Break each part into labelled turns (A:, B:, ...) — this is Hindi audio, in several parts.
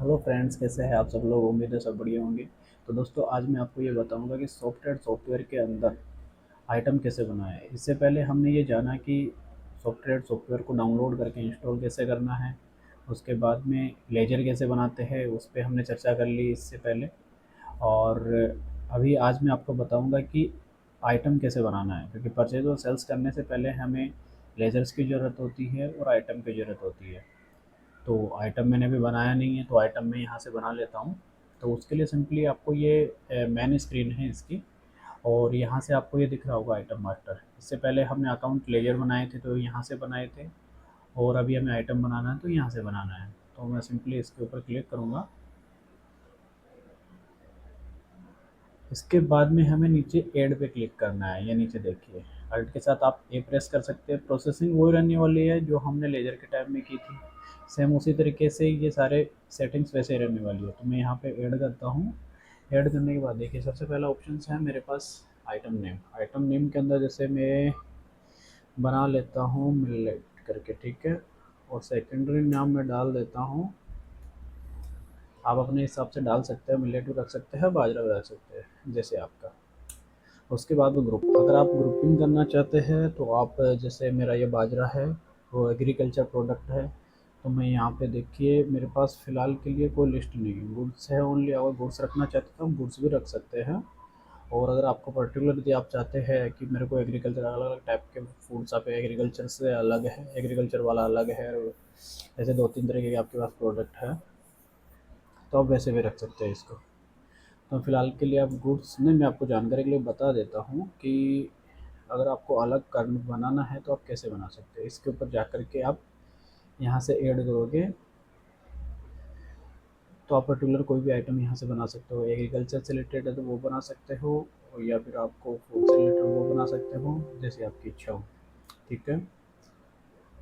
A: हेलो फ्रेंड्स, कैसे हैं आप सब लोग। उम्मीद है सब बढ़िया होंगे। तो दोस्तों, आज मैं आपको ये बताऊंगा कि सॉफ्टवेयर के अंदर आइटम कैसे बनाएं। इससे पहले हमने ये जाना कि सॉफ्टवेयर को डाउनलोड करके इंस्टॉल कैसे करना है। उसके बाद में लेजर कैसे बनाते हैं, उस पर हमने चर्चा कर ली इससे पहले। और अभी आज मैं आपको बताऊंगा कि आइटम कैसे बनाना है, क्योंकि परचेज और सेल्स करने से पहले हमें लेजर्स की ज़रूरत होती है और आइटम की ज़रूरत होती है। तो आइटम मैंने अभी बनाया नहीं है, तो आइटम मैं यहाँ से बना लेता हूँ। तो उसके लिए सिंपली आपको ये मेन स्क्रीन है इसकी, और यहाँ से आपको ये दिख रहा होगा आइटम मास्टर। इससे पहले हमने अकाउंट लेजर बनाए थे, तो यहाँ से बनाए थे। और अभी हमें आइटम बनाना है, तो यहाँ से बनाना है। तो मैं सिंपली इसके ऊपर क्लिक करूँगा। इसके बाद में हमें नीचे ऐड पे क्लिक करना है। ये नीचे देखिए, अल्ट के साथ आप ए प्रेस कर सकते हैं। प्रोसेसिंग वही रहने वाली है जो हमने लेजर के टाइम में की थी। सेम उसी तरीके से ये सारे सेटिंग्स वैसे ही रहने वाली है। तो मैं यहाँ पे ऐड करता हूँ। ऐड करने के बाद देखिए, सबसे पहला ऑप्शन है मेरे पास आइटम नेम। आइटम नेम के अंदर जैसे मैं बना लेता हूँ मिलेट करके, ठीक है। और सेकेंडरी नाम मैं डाल देता हूँ, आप अपने हिसाब से डाल सकते हैं। मिलेट भी रख सकते हैं, बाजरा भी रख सकते हैं, जैसे आपका। उसके बाद में ग्रुप, अगर आप ग्रुपिंग करना चाहते हैं तो आप, जैसे मेरा ये बाजरा है, वो एग्रीकल्चर प्रोडक्ट है। तो मैं यहाँ पे देखिए, मेरे पास फ़िलहाल के लिए कोई लिस्ट नहीं है, गुड्स है ओनली। अगर गुड्स रखना चाहते तो हम गुड्स भी रख सकते हैं। और अगर आपको पर्टिकुलर यदि आप चाहते हैं कि मेरे को एग्रीकल्चर, अलग अलग टाइप के फूड्स, आप एग्रीकल्चर से अलग है, एग्रीकल्चर वाला अलग है, और ऐसे दो तीन तरीके के आपके पास प्रोडक्ट है, तो आप वैसे भी रख सकते हैं इसको। तो फ़िलहाल के लिए आप गुड्स में, मैं आपको जानकारी के लिए बता देता हूँ कि अगर आपको अलग कर बनाना है तो आप कैसे बना सकते हैं। इसके ऊपर जा कर के आप यहाँ से ऐड करोगे, तो आप पर्टिकुलर कोई भी आइटम यहाँ से बना सकते हो। एग्रीकल्चर से रिलेटेड है तो वो बना सकते हो, और या फिर आपको फूड से रिलेटेड वो बना सकते हो, जैसे आपकी इच्छा हो, ठीक है।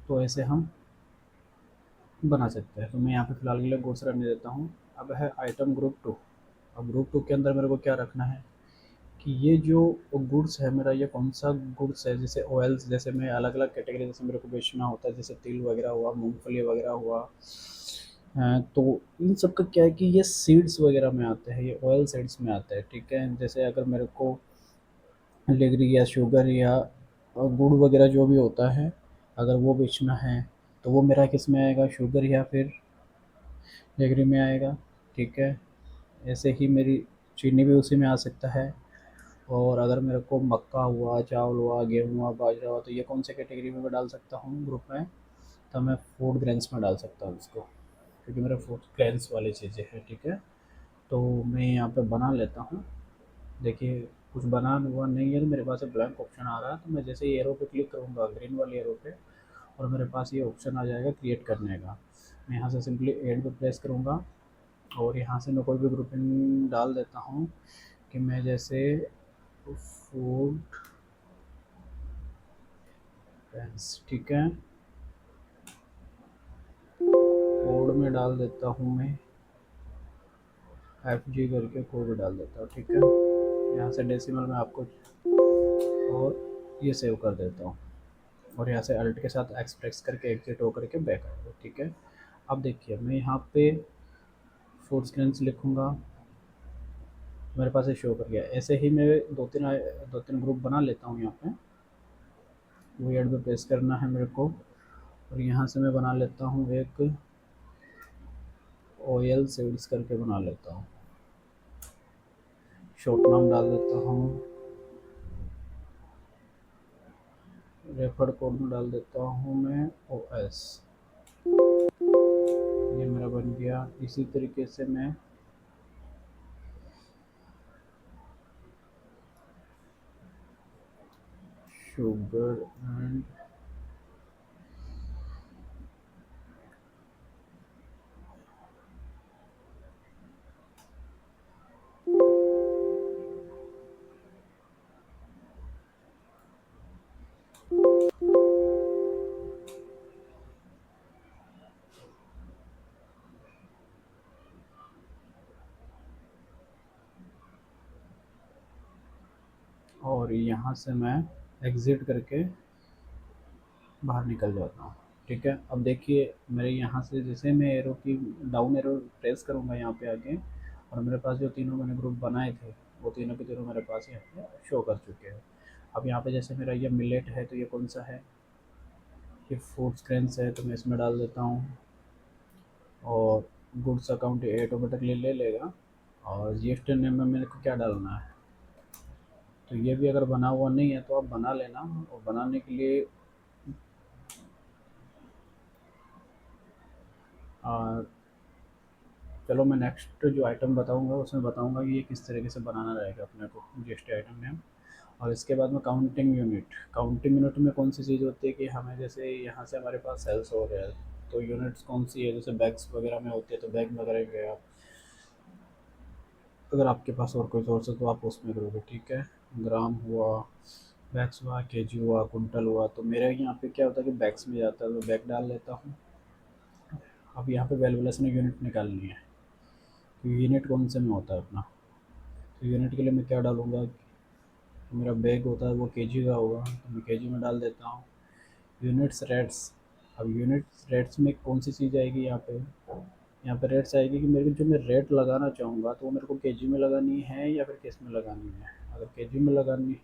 A: तो ऐसे हम बना सकते हैं। तो मैं यहाँ पे फ़िलहाल के लिए गुड्स रखने देता हूँ। अब है आइटम ग्रुप टू। अब ग्रुप टू के अंदर मेरे को क्या रखना है कि ये जो गुड्स है मेरा, ये कौन सा गुड्स है। जैसे ऑयल्स, जैसे मैं अलग अलग कैटेगरी, जैसे मेरे को बेचना होता है, जैसे तिल वगैरह हुआ, मूंगफली वगैरह हुआ। तो इन सब का क्या है कि ये सीड्स वगैरह में आते हैं, ये ऑयल सीड्स में आते हैं, ठीक है। जैसे अगर मेरे को लेगरी या शुगर या गुड़ वगैरह जो भी होता है, अगर वो बेचना है, तो वो मेरा किस में आएगा, शुगर या फिर लेगरी में आएगा, ठीक है। ऐसे ही मेरी चीनी भी उसी में आ सकता है। और अगर मेरे को मक्का हुआ, चावल हुआ, गेहूँ हुआ, बाजरा हुआ, तो ये कौन से कैटेगरी में मैं डाल सकता हूँ ग्रुप में, तो मैं फूड ग्रेन्स में डाल सकता हूँ इसको, क्योंकि मेरा फूड ग्रेन्स वाली चीज़ें हैं, ठीक है। तो मैं यहाँ पे बना लेता हूँ। देखिए, कुछ बना हुआ नहीं है, तो मेरे पास ब्लैंक ऑप्शन आ रहा है। तो मैं जैसे ही एरो पे क्लिक करूँगा, ग्रीन वाली एरो पे, और मेरे पास ये ऑप्शन आ जाएगा क्रिएट करने का। मैं यहाँ से सिंपली ऐड पे प्रेस करूँगा, और यहाँ से मैं कोई भी ग्रुपिंग डाल देता हूँ कि मैं जैसे फूड ग्रेन्स, ठीक है। कोड में डाल देता हूँ मैं FG करके, कोड डाल देता हूँ, ठीक है। यहाँ से डेसिमल में आपको, और ये सेव कर देता हूँ। और यहाँ से अल्ट के साथ एक्सप्रेस करके एग्जिट हो करके बैक आ गया, ठीक है। अब देखिए, मैं यहाँ पे फूड स्क्रीन्स लिखूँगा, मेरे पास ये शो कर गया। ऐसे ही मैं दो तीन ग्रुप बना लेता हूँ यहाँ पे। वो एड पे प्रेस करना है मेरे को, और यहाँ से मैं बना लेता हूँ एक ऑयल सीड्स करके बना लेता हूँ। शॉर्ट नाम डाल देता हूँ, रेफर कोड में डाल देता हूँ मैं OS। ये मेरा बन गया। इसी तरीके से मैं शुगर एंड और यहाँ से मैं एग्ज़िट करके बाहर निकल जाता हूँ। ठीक है, अब देखिए मेरे यहाँ से जैसे मैं एरो की डाउन एरो प्रेस करूँगा यहाँ पे आके, और मेरे पास जो तीनों मैंने ग्रुप बनाए थे वो तीनों के तीनों मेरे पास यहाँ पे शो कर चुके हैं। अब यहाँ पे जैसे मेरा ये मिलेट है तो ये कौन सा है, ये फूड्स ग्रेन्स है, तो मैं इसमें डाल देता हूँ। और गुड्स अकाउंट ये ऑटोमेटिकली ले लेगा। और जीएसटी नेम में मेरे को क्या डालना है, तो ये भी अगर बना हुआ नहीं है तो आप बना लेना। और बनाने के लिए आ, चलो मैं नेक्स्ट जो आइटम बताऊंगा उसमें बताऊंगा कि ये किस तरीके से बनाना रहेगा अपने को जीएसटी आइटम नेम। और इसके बाद में काउंटिंग यूनिट में कौन सी चीज़ होती है कि हमें जैसे यहाँ से हमारे पास सेल्स हो रहा है, तो यूनिट्स कौन सी है, जैसे बैग्स वगैरह में होती है तो बैग में करेंगे आप। अगर आपके पास और कोई सोर्स है तो आप उसमें करोगे, ठीक है। ग्राम हुआ, बैग्स हुआ, केजी हुआ, कुंटल हुआ, तो मेरे यहाँ पे क्या होता है कि बैग्स में जाता है तो बैग डाल लेता हूँ। अब यहाँ पे वैल्यूलेशन यूनिट निकालनी है, तो यूनिट कौन से में होता है अपना, तो यूनिट के लिए मैं क्या डालूँगा, मेरा बैग होता है वो केजी का होगा तो मैं केजी में डाल देता हूँ। यूनिट्स रेट्स, अब यूनिट्स रेट्स में कौन सी चीज़ आएगी यहाँ पे, यहाँ पे रेट्स आएगी कि मेरे को जो मैं रेट लगाना चाहूँगा तो वो मेरे को केजी में लगानी है या फिर किस में लगानी है। अगर केजी में लगानी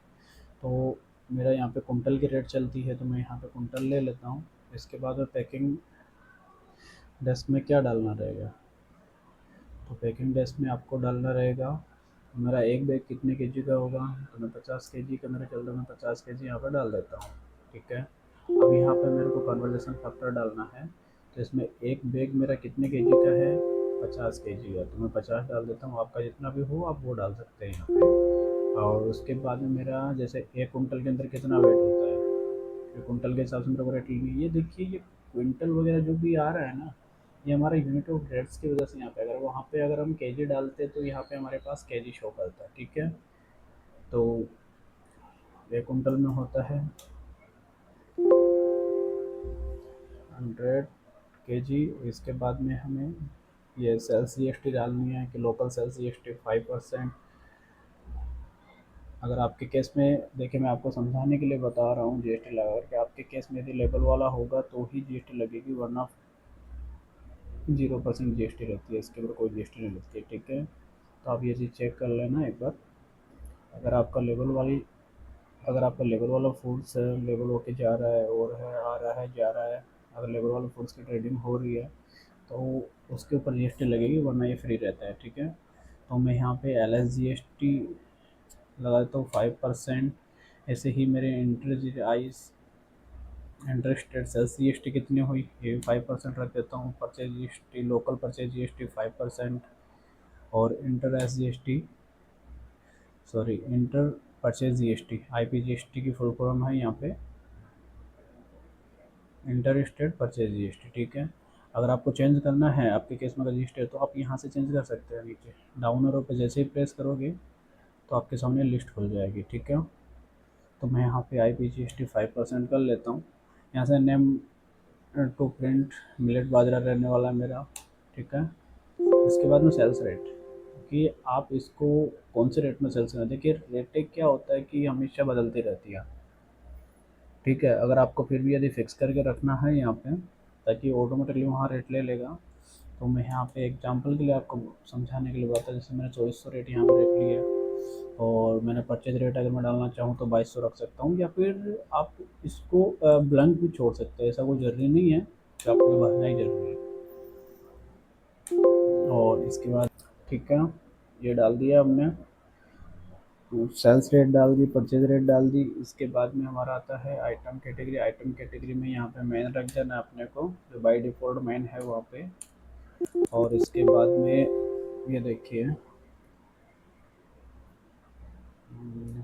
A: तो मेरा यहाँ पे कुंटल की रेट चलती है तो मैं यहाँ पे कुंटल ले लेता हूँ। इसके बाद में पैकिंग डेस्क में क्या डालना रहेगा, तो पैकिंग डेस्क में आपको डालना रहेगा मेरा एक बैग कितने केजी का होगा, तो मैं 50 केजी का मेरा चल रहा है, मैं 50 केजी यहाँ पर डाल देता हूँ। ठीक है, अब यहाँ पे मेरे को कन्वर्जेशन फैक्टर डालना है, तो इसमें एक बैग मेरा कितने केजी का है, 50 केजी का, तो मैं 50 डाल देता हूँ। आपका जितना भी हो आप वो डाल सकते हैं यहाँ पे। और उसके बाद में मेरा जैसे एक कुंटल के अंदर कितना वेट होता है, फिर कुंटल के हिसाब से मेरे को रेट लेनी है। ये देखिए ये क्विंटल वगैरह जो भी आ रहा है ना, ये हमारा यूनिट ऑफ रेट्स की वजह से यहाँ पे, अगर वहाँ पे अगर हम केजी डालते तो यहाँ पे हमारे पास केजी शो करता है। ठीक है, तो एक कुंटल में होता है 100 केजी। इसके बाद में हमें ये सेल्स जीएसटी डालनी है कि लोकल सेल्स जीएसटी 5%। अगर आपके केस में देखिए मैं आपको समझाने के लिए बता रहा हूँ जीएसटी लगा करके, आपके केस में यदि लेबल वाला होगा तो ही जीएसटी लगेगी, वरना 0% जीएसटी रहती है, इसके ऊपर कोई जीएसटी नहीं लगती है। ठीक है, तो आप ये चीज़ चेक कर लेना एक बार। अगर आपका लेबल वाली अगर आपका लेबल वाला फूड्स है, लेबल होके जा रहा है और है आ रहा है जा रहा है, अगर लेबल वाला फूड्स की ट्रेडिंग हो रही है तो उसके ऊपर जीएसटी लगेगी, वरना ये फ्री रहता है। ठीक है, तो मैं यहाँ पे L S G S T लगा देता हूँ 5%। ऐसे ही मेरे interested sales G S T कितनी हुई, ये भी 5% रख देता हूँ। Purchase G S T, local purchase G S T 5%। और inter S G S T, sorry inter purchase G S T, I P G S T की फुल फॉर्म है यहाँ पे inter state purchase G S T. ठीक है, अगर आपको चेंज करना है आपके केस में रजिस्टर है तो आप यहाँ से चेंज कर सकते हैं। नीचे डाउन एरो पे जैसे ही प्रेस करोगे तो आपके सामने लिस्ट खुल जाएगी। ठीक है, तो मैं यहाँ पे आई पी जी एस टी 5% कर लेता हूँ। यहाँ से नेम टू प्रिंट मिलेट बाजरा रहने वाला है मेरा। ठीक है, इसके बाद में सेल्स रेट, कि आप इसको कौन से रेट में सेल्स करें। देखिए रेट क्या होता है कि हमेशा बदलती रहती है। ठीक है, अगर आपको फिर भी यदि फिक्स करके रखना है यहाँ पे ताकि ऑटोमेटिकली वहाँ रेट ले लेगा, तो मैं यहाँ पे एग्जांपल के लिए आपको समझाने के लिए बताता, जैसे मैंने 2400 रेट यहाँ पे रख लिया, और मैंने परचेज रेट अगर मैं डालना चाहूँ तो 2200 रख सकता हूँ, या फिर आप इसको ब्लैंक भी छोड़ सकते हैं, ऐसा कोई ज़रूरी नहीं है कि आपको ये भरना ही ज़रूरी है। और इसके बाद ठीक है, ये डाल दिया हमने, सेल्स रेट डाल दी, परचेज रेट डाल दी। इसके बाद में हमारा आता है आइटम कैटेगरी। आइटम कैटेगरी में यहाँ पे मेन रख देना है अपने को, जो बाई डिफ़ॉल्ट मेन है वहाँ पे। और इसके बाद में ये देखिए,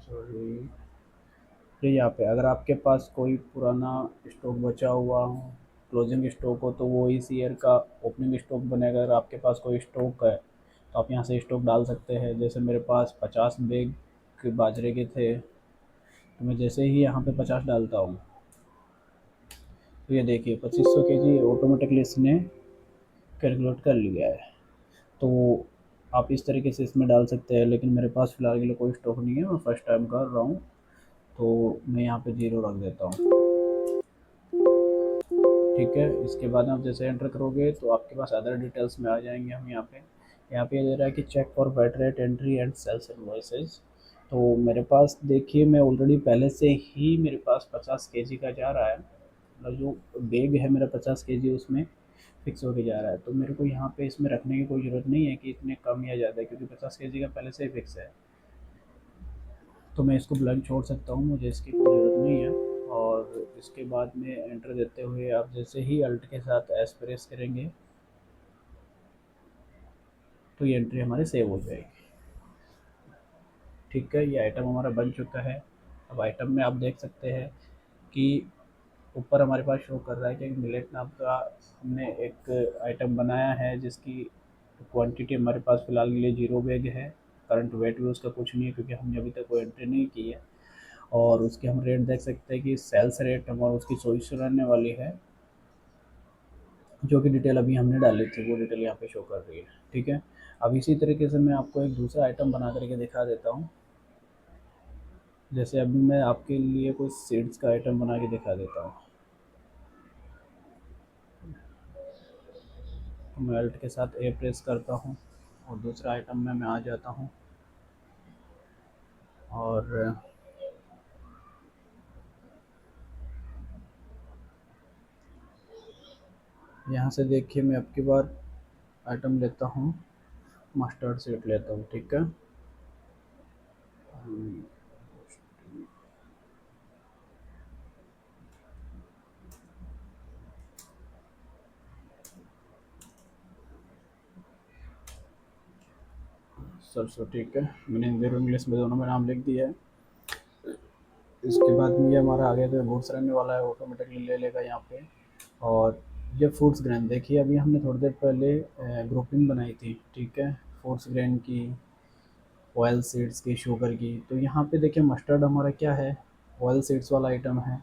A: सॉरी, ये यहाँ पे अगर आपके पास कोई पुराना स्टॉक बचा हुआ हो, क्लोजिंग स्टॉक हो, तो वो इस ईयर का ओपनिंग स्टॉक बनेगा। अगर आपके पास कोई स्टॉक है तो आप यहाँ से स्टॉक डाल सकते हैं। जैसे मेरे पास 50 बैग बाजरे के थे, तो मैं जैसे ही यहाँ पे 50 डालता हूँ तो ये देखिए 2500 के जी ऑटोमेटिकली इसने कैलकुलेट कर लिया है। तो आप इस तरीके से इसमें डाल सकते हैं, लेकिन मेरे पास फ़िलहाल के लिए कोई स्टॉक नहीं है, मैं फर्स्ट टाइम कर रहा हूँ, तो मैं यहाँ पे 0 रख देता हूँ। ठीक है। इसके बाद आप जैसे एंटर करोगे तो आपके पास अदर डिटेल्स में आ जाएंगे। हम यहाँ पे ये दे रहा है कि check for VAT rate entry and sales invoices. तो मेरे पास देखिए, मैं ऑलरेडी पहले से ही मेरे पास 50 kg का जा रहा है, मतलब जो बैग है मेरा 50 kg उसमें फिक्स होके जा रहा है। तो मेरे को यहाँ पे इसमें रखने की कोई ज़रूरत नहीं है कि इतने कम या ज़्यादा, क्योंकि 50 kg का पहले से ही फिक्स है। तो मैं इसको ब्लैंक छोड़ सकता हूँ, मुझे इसकी कोई ज़रूरत नहीं है। और इसके बाद में एंटर देते हुए आप जैसे ही अल्ट के साथ एस प्रेस करेंगे तो ये एंट्री हमारी सेव हो जाएगी। ठीक है, ये आइटम हमारा बन चुका है। अब आइटम में आप देख सकते हैं कि ऊपर हमारे पास शो कर रहा है कि मिलेट नाम का हमने एक आइटम बनाया है, जिसकी क्वांटिटी हमारे पास फ़िलहाल के लिए 0 बैग है। करंट वेट भी उसका कुछ नहीं है, क्योंकि हमने अभी तक कोई एंट्री नहीं की है। और उसके हम रेट देख सकते हैं कि सेल्स रेट हमारा उसकी 2400 रहने वाली है, जो कि डिटेल अभी हमने डाली थी, वो डिटेल यहाँ पे शो कर रही है। ठीक है, अब इसी तरीके से मैं आपको एक दूसरा आइटम बना करके दिखा देता हूँ। जैसे अभी मैं आपके लिए कुछ सीड्स का आइटम बना के दिखा देता हूँ। तो मैं अल्ट के साथ ए प्रेस करता हूँ और दूसरा आइटम में मैं आ जाता हूँ। और यहाँ से देखिए, मैं अब की बार आइटम लेता हूँ, मस्टर्ड सीड लेता हूँ। ठीक है, सरसों। ठीक है, मैंने हिंदी और इंग्लिश में दोनों में नाम लिख दिया है। इसके बाद में ये हमारा आगे जो बूट्स रहने वाला है ऑटोमेटिकली ले लेगा यहाँ पे। और ये फूड्स ग्रेन देखिए, अभी हमने थोड़ी देर पहले ग्रुपिंग बनाई थी। ठीक है, फूड्स ग्रेन की, ऑयल सीड्स की, शुगर की। तो यहाँ पे देखिए मस्टर्ड हमारा क्या है, ऑयल सीड्स वाला आइटम है।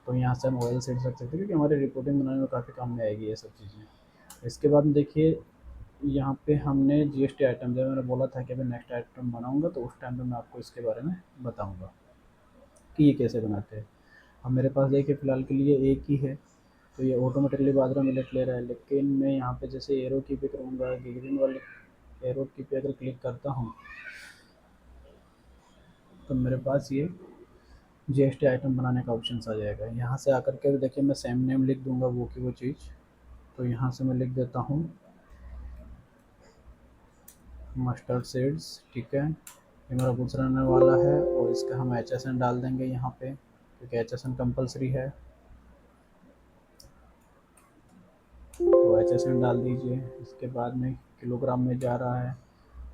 A: तो यहाँ से हम ऑयल सीड्स रख सकते हैं, क्योंकि हमारे रिपोर्टिंग बनाने में काफ़ी काम में आएगी ये सब चीज़ें। इसके बाद देखिए, यहाँ पे हमने जीएसटी आइटम, जब मैंने बोला था कि मैं नेक्स्ट आइटम बनाऊंगा तो उस टाइम पे मैं आपको इसके बारे में बताऊंगा कि ये कैसे बनाते हैं। अब मेरे पास देखिए फ़िलहाल के लिए एक ही है, तो ये ऑटोमेटिकली बाजरा मिलेट ले रहा है। लेकिन मैं यहाँ पे जैसे एरो की पे करूँगा, ग्रीन वाले एरो की पे अगर क्लिक करता हूँ तो मेरे पास ये जीएसटी आइटम बनाने का ऑप्शन आ जाएगा। यहाँ से आकर के देखिए, मैं सेम नेम लिख दूँगा वो की वो चीज़। तो यहाँ से मैं लिख देता हूँ मस्टर्ड सीड्स। ठीक है, ये मेरा गुड्स रहने वाला है, और इसका हम HSN डाल देंगे यहाँ पे, क्योंकि HSN कंपलसरी है। तो HSN डाल दीजिए। इसके बाद में किलोग्राम में जा रहा है,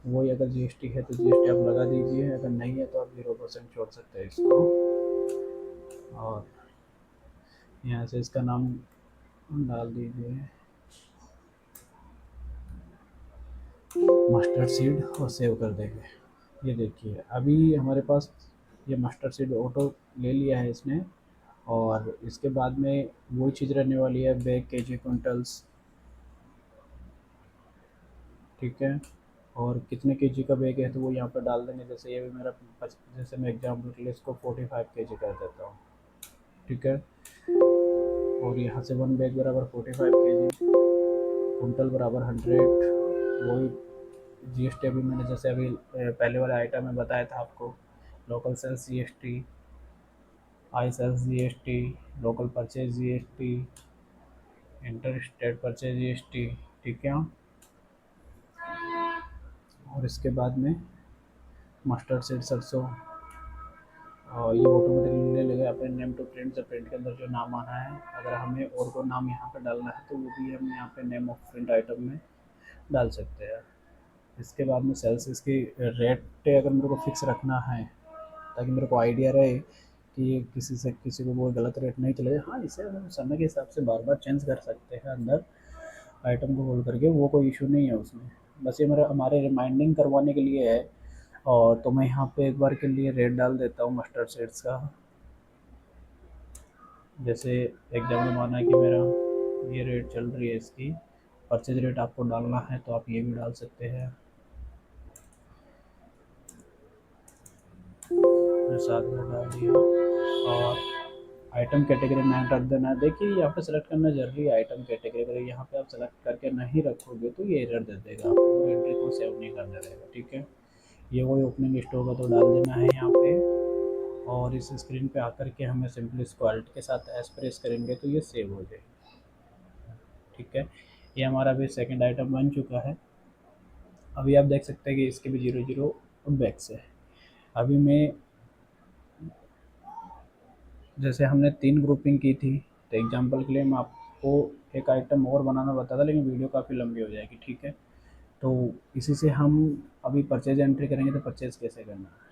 A: वही अगर जीएसटी है तो जीएसटी आप लगा दीजिए, अगर नहीं है तो आप 0% छोड़ सकते हैं इसको। और यहाँ से इसका नाम डाल दीजिए मस्टर्ड सीड और सेव कर देंगे। ये देखिए, अभी हमारे पास ये मस्टर्ड सीड ऑटो ले लिया है इसने। और इसके बाद में वही चीज़ रहने वाली है, बैग, केजी, क्विंटल्स। ठीक है, और कितने केजी का बैग है तो वो यहाँ पर डाल देंगे। जैसे ये भी मेरा जैसे मैं एग्जाम्पल के लिए इसको 45 kg कर देता हूँ। ठीक है, और यहाँ से 1 बैग बराबर 45 kg, कुंटल बराबर 100। वही जीएसटी अभी मैंने जैसे अभी पहले वाले आइटम में बताया था आपको, local sales GST, I sales GST, local purchase GST, inter state purchase GST. ठीक है, और इसके बाद में मस्टर्ड सीड, सरसों। और ये ऑटोमेटिकली ले लेगा अपने नेम टू प्रिंट, से प्रिंट के अंदर जो नाम आना है। अगर हमें और कोई नाम यहाँ पे डालना है तो वो भी हम यहाँ पे नेम ऑफ प्रिंट आइटम में डाल सकते हैं। इसके बाद में सेल्स, इसकी रेट अगर मेरे को फिक्स रखना है, ताकि मेरे को आइडिया रहे कि किसी को वो गलत रेट नहीं चले। हाँ, इसे हम समय के हिसाब से बार बार चेंज कर सकते हैं अंदर आइटम को होल्ड करके, वो कोई इशू नहीं है उसमें। बस ये मेरा हमारे रिमाइंडिंग करवाने के लिए है। और तो मैं यहाँ पे एक बार के लिए रेट डाल देता हूँ मस्टर्ड सीड्स का। जैसे एग्जाम्पल माना कि मेरा ये रेट चल रही है, इसकी परचेज रेट आपको डालना है तो आप ये भी डाल सकते हैं। मैं साथ में डाल दिया। और आइटम कैटेगरी में रख देना है। देखिए यहाँ पे सेलेक्ट करना जरूरी है आइटम कैटेगरी, अगर यहाँ पे आप सेलेक्ट करके नहीं रखोगे तो ये एरर दे देगा आपको और एंट्री को सेव नहीं करने देगा। ठीक है, ये कोई ओपनिंग स्टोर का तो डाल देना है यहाँ पे, और इस स्क्रीन पे आकर के हमें सिंपली इसको अल्ट के साथ एस प्रेस करेंगे तो ये सेव हो जाएगी। ठीक है, ये हमारा भी सेकंड आइटम बन चुका है। अभी आप देख सकते हैं कि इसके भी 00 बैक्स है। अभी मैं, जैसे हमने 3 ग्रुपिंग की थी, तो एग्जांपल के लिए मैं आपको एक आइटम और बनाना बताता, लेकिन वीडियो काफ़ी लंबी हो जाएगी। ठीक है, तो इसी से हम अभी परचेज एंट्री करेंगे तो परचेज कैसे करना है।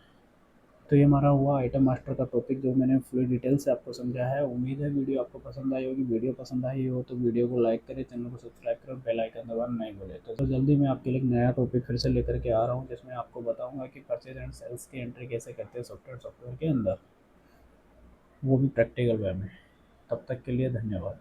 A: तो ये हमारा हुआ आइटम मास्टर का टॉपिक, जो मैंने फुल डिटेल से आपको समझा है। उम्मीद है वीडियो आपको पसंद आई होगी। वीडियो पसंद आई हो तो वीडियो को लाइक करें, चैनल को सब्सक्राइब करें, बेल आइकन दबाना नहीं भूलें। तो जल्दी मैं आपके लिए एक नया टॉपिक फिर से लेकर के आ रहा हूँ, जिसमें आपको बताऊँगा कि परचेज एंड सेल्स की एंट्री कैसे करते हैं सॉफ्टवेयर के अंदर, वो भी प्रैक्टिकल वे में। तब तक के लिए धन्यवाद।